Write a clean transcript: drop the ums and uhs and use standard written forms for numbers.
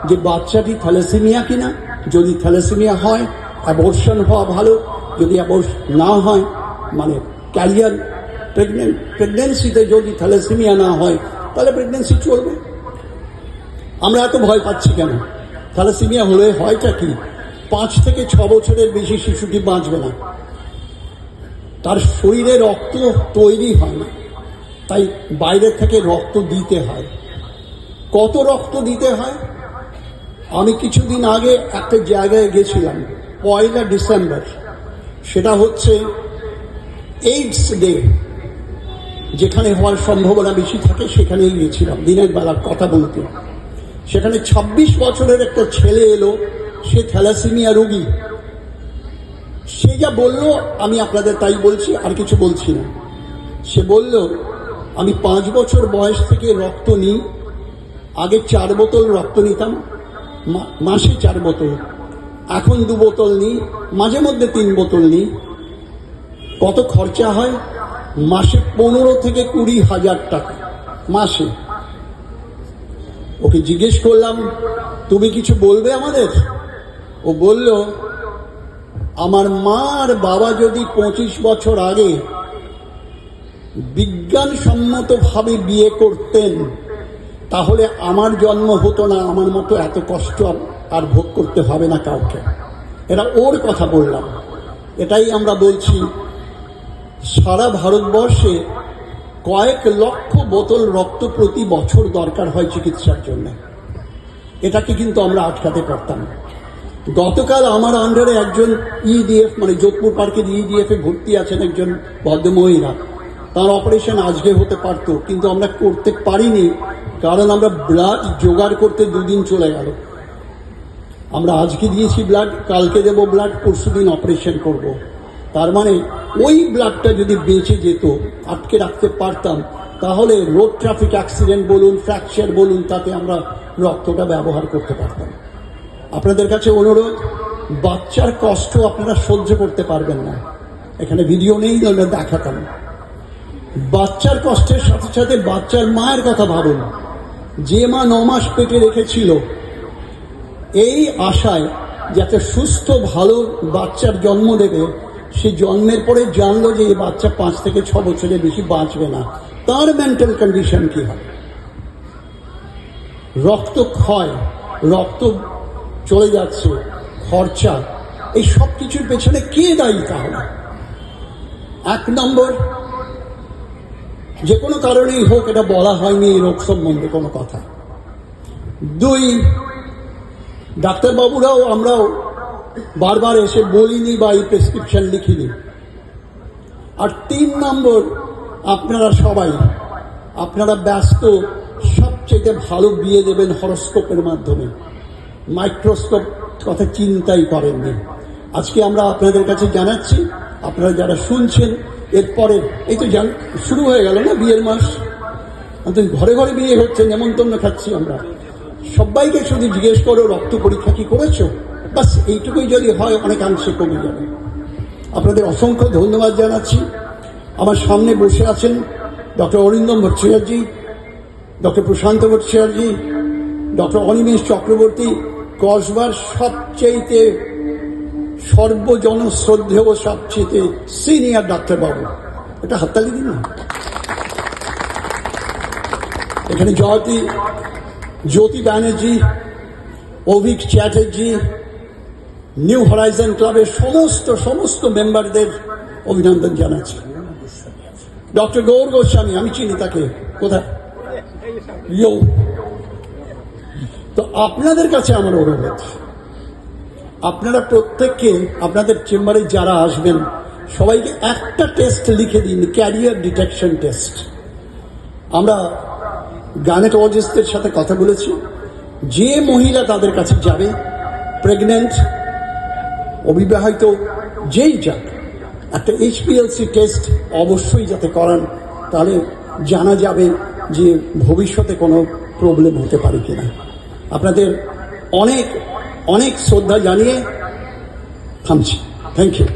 যে বাচ্চাটি থ্যালাসেমিয়া কিনা। যদি থ্যালাসেমিয়া হয় অ্যাবর্শন হওয়া ভালো, যদি না হয় মানে ক্যারিয়ার প্রেগনেন্সিতে যদি থ্যালাসেমিয়া না হয় তাহলে প্রেগনেন্সি চলবে। আমরা এত ভয় পাচ্ছি কেন? থ্যালাসেমিয়া হলে হয়টা কি? 5 থেকে 6 বছরের বেশি শিশুটি বাঁচবে না, তার শরীরে রক্ত তৈরি হয় না, তাই বাইরে থেকে রক্ত দিতে হয়। কত রক্ত দিতে হয়? আমি কিছুদিন আগে একটা জায়গায় গেছিলাম, 1 ডিসেম্বর, সেটা হচ্ছে এইডস ডে, যেখানে হওয়ার সম্ভাবনা বেশি থাকে সেখানেই গিয়েছিলাম দিনের বেলার কথা বলতে। সেখানে 26 বছরের একটা ছেলে এলো, সে থ্যালাসেমিয়া রোগী। সে যা বলল আমি আপনাদের তাই বলছি, আর কিছু বলছি না। সে বলল, আমি 5 বছর বয়স থেকে রক্ত নিই, আগে 4 বোতল রক্ত নিতাম, মাসে 4 বোতল, এখন 2 বোতল নিই, মাঝে মধ্যে 3 বোতল নিই। কত খরচা হয়? মাসে 15 থেকে 20 হাজার টাকা মাসে। ওকে জিজ্ঞেস করলাম, তুমি কিছু বলবে আমাদের? ও বলল, আমার মা আর বাবা যদি 25 বছর আগে বিজ্ঞানসম্মতভাবে বিয়ে করতেন তাহলে আমার জন্ম হতো না, আমার মতো এত কষ্ট আর ভোগ করতে হবে না কাউকে। এটা ওর কথা বললাম। এটাই আমরা বলছি, সারা ভারতবর্ষে কয়েক লক্ষ বোতল রক্ত প্রতি বছর দরকার হয় চিকিৎসার জন্য। এটাকে কিন্তু আমরা আটকাতে পারতাম। গতকাল আমার আন্ডারে একজন ইডিএফ মানে যোধপুর পার্কের ইডিএফ এ ভর্তি আছেন একজন ভদ্রমহিলা। তার অপারেশন আজকে হতে পারত, কিন্তু আমরা করতে পারিনি, কারণ আমরা ব্লাড জোগাড় করতে 2 দিন চলে গেল। আমরা আজকে দিয়েছি ব্লাড, কালকে দেব ব্লাড, পরশুদিন অপারেশন করব। তার মানে ওই ব্লাডটা যদি বেঁচে যেত, আটকে রাখতে পারতাম, তাহলে রোড ট্রাফিক অ্যাক্সিডেন্ট বলুন, ফ্র্যাকচার বলুন, তাতে আমরা রক্তটা ব্যবহার করতে পারতাম। আপনাদের কাছে অনুরোধ, বাচ্চার কষ্ট আপনারা সহ্য করতে পারবেন না, এখানে ভিডিও নেই, আমরা দেখাতাম। বাচ্চার কষ্টের সাথে সাথে বাচ্চার মায়ের কথা ভাবুন, যে মা 9 মাস পেটে রেখেছিল এই আশায় যাতে সুস্থ ভালো বাচ্চার জন্ম দেবে, সে জন্মের পরে জানলো যে এই বাচ্চা 5 থেকে 6 বছরের বেশি বাঁচবে না, তার মেন্টাল কন্ডিশন কি হয়? রক্ত ক্ষয়, রক্ত চলে যাচ্ছে, খরচা, এই সব কিছুর পেছনে কে দায়ী তাহলে? 1 নম্বর, যে কোনো কারণেই হোক এটা বলা হয়নি এই রোগ সম্বন্ধে কোনো কথা। 2, ডাক্তারবাবুরাও আমরাও বারবার এসে বলিনি বা এই প্রেসক্রিপশন লিখিনি। আর 3 নম্বর, আপনারা সবাই আপনারা ব্যস্ত, সবচেয়ে ভালো বিয়ে দেবেন হরস্কোপের মাধ্যমে, মাইক্রোস্কোপ কথা চিন্তাই করেননি। আজকে আমরা আপনাদের কাছে জানাচ্ছি, আপনারা যারা শুনছেন, এরপরে এই তো শুরু হয়ে গেল না বিয়ের মাস, ঘরে ঘরে বিয়ে হচ্ছে, নেমন্তন্ন খাচ্ছি আমরা। সবাইকে শুধু জিজ্ঞেস করো রক্ত পরীক্ষা কি করেছো, বাস এইটুকুই যদি হয় অনেকাংশে কমে যাবে। আপনাদের অসংখ্য ধন্যবাদ জানাচ্ছি। আমার সামনে বসে আছেন ডক্টর অরিন্দম ভট্টাচার্য, ডক্টর প্রশান্ত ভট্টাচার্য, ডক্টর অনিমেষ চক্রবর্তী, কসবার সবচেয়ে সর্বজনশ্রদ্ধেয় সবচেয়ে সিনিয়র ডাক্তারবাবু। এটা হাততালি দিন না। এখানে জ্যোতি ব্যানার্জি, অভিক চ্যাটার্জি, নিউ হরাইজন ক্লাবের সমস্ত মেম্বারদের অভিনন্দন জানাচ্ছি। ডক্টর গৌর গোস্বামী, আমি চিনি তাকে, কোথায়? তো আপনাদের কাছে আমার অনুরোধ, আপনারা প্রত্যেককে আপনাদের চেম্বারে যারা আসবেন সবাইকে একটা টেস্ট লিখে দিন, ক্যারিয়ার ডিটেকশন টেস্ট। আমরা গাইনোকোলজিস্টদের সাথে কথা বলেছি, যে মহিলা তাদের কাছে যাবে, প্রেগনেন্ট, অবিবাহিত, যেই যাক, একটা HPLC টেস্ট অবশ্যই যাতে করান, তাহলে জানা যাবে যে ভবিষ্যতে কোনো প্রবলেম হতে পারে কিনা। আপনাদের অনেক অনেক শ্রদ্ধা জানিয়ে থামছি। Thank you.